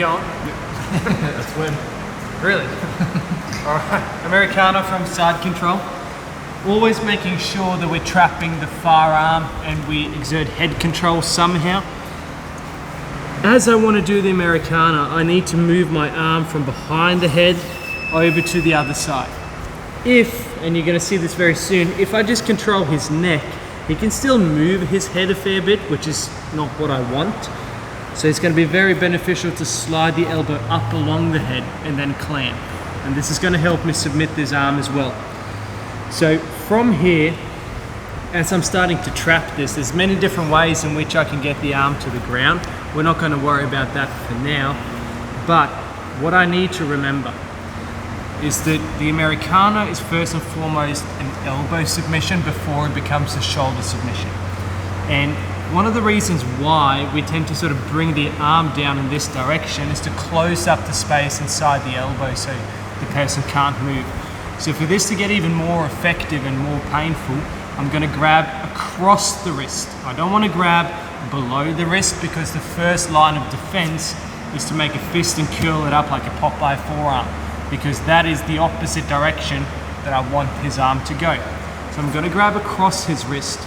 going? Let's win. Really? Alright, Americana from side control. Always making sure that we're trapping the far arm and we exert head control somehow. As I want to do the Americana, I need to move my arm from behind the head over to the other side. And you're going to see this very soon, if I just control his neck, he can still move his head a fair bit, which is not what I want. So it's going to be very beneficial to slide the elbow up along the head and then clamp. And this is going to help me submit this arm as well. So from here, as I'm starting to trap this, there's many different ways in which I can get the arm to the ground. We're not going to worry about that for now. But what I need to remember is that the Americana is first and foremost an elbow submission before it becomes a shoulder submission. And one of the reasons why we tend to sort of bring the arm down in this direction is to close up the space inside the elbow so the person can't move. So for this to get even more effective and more painful, I'm going to grab across the wrist. I don't want to grab below the wrist because the first line of defense is to make a fist and curl it up like a Popeye forearm, because that is the opposite direction that I want his arm to go. So I'm going to grab across his wrist.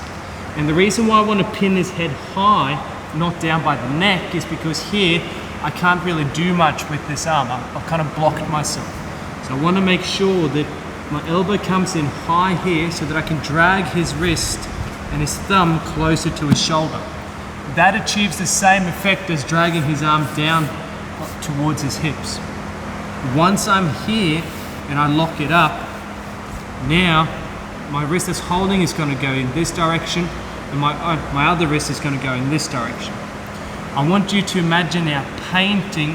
And the reason why I want to pin his head high, not down by the neck, is because here I can't really do much with this arm. I've kind of blocked myself. So I want to make sure that my elbow comes in high here so that I can drag his wrist and his thumb closer to his shoulder. That achieves the same effect as dragging his arm down towards his hips. Once I'm here and I lock it up, now my wrist that's holding is going to go in this direction and my other wrist is going to go in this direction. I want you to imagine now painting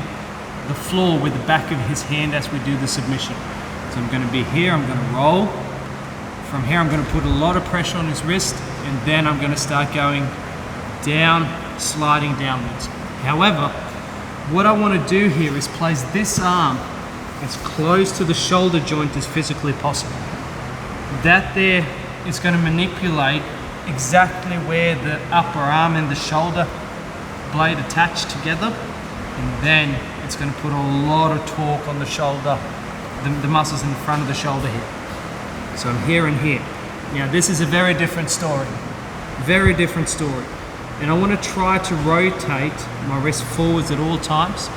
the floor with the back of his hand as we do the submission. So I'm going to be here, I'm going to roll. From here I'm going to put a lot of pressure on his wrist and then I'm going to start going down, sliding downwards. However, what I want to do here is place this arm as close to the shoulder joint as physically possible. That there is going to manipulate exactly where the upper arm and the shoulder blade attach together, and then it's going to put a lot of torque on the shoulder, the muscles in the front of the shoulder here. So I'm here and here. Now this is a very different story. Very different story. And I want to try to rotate my wrist forwards at all times.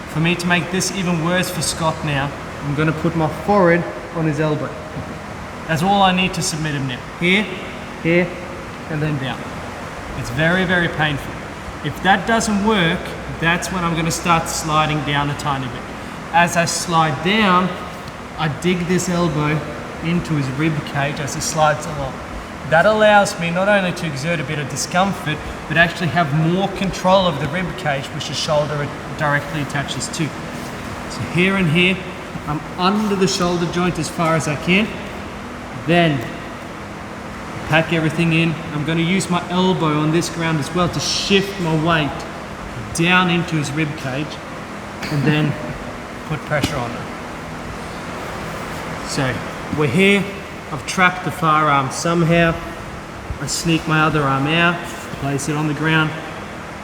For me to make this even worse for Scott now, I'm going to put my forehead on his elbow. That's all I need to submit him now. Here, here, and then down. It's very, very painful. If that doesn't work, that's when I'm going to start sliding down a tiny bit. As I slide down, I dig this elbow into his rib cage as he slides along. That allows me not only to exert a bit of discomfort, but actually have more control of the rib cage, which the shoulder directly attaches to. So here and here, I'm under the shoulder joint as far as I can. Then pack everything in. I'm going to use my elbow on this ground as well to shift my weight down into his rib cage and then put pressure on it. So we're here. I've trapped the far arm somehow. I sneak my other arm out, place it on the ground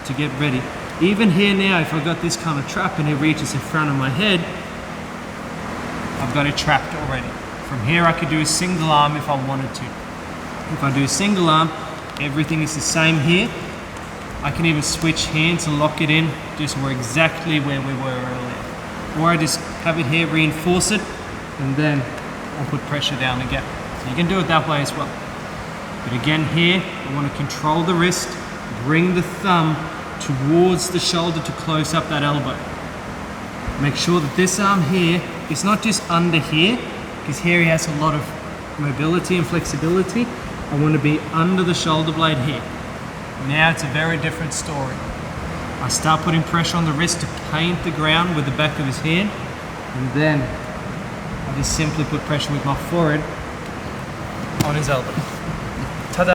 to get ready. Even here now, if I've got this kind of trap and it reaches in front of my head, I've got it trapped already. From here I could do a single arm if I wanted to. If I do a single arm, everything is the same here. I can even switch hands and lock it in, just we're exactly where we were earlier. Or I just have it here, reinforce it, and then I'll put pressure down again. So you can do it that way as well. But again here, I want to control the wrist, bring the thumb towards the shoulder to close up that elbow. Make sure that this arm here is not just under here, because here he has a lot of mobility and flexibility. I want to be under the shoulder blade here. Now it's a very different story. I start putting pressure on the wrist to paint the ground with the back of his hand, and then I just simply put pressure with my forehead on his elbow.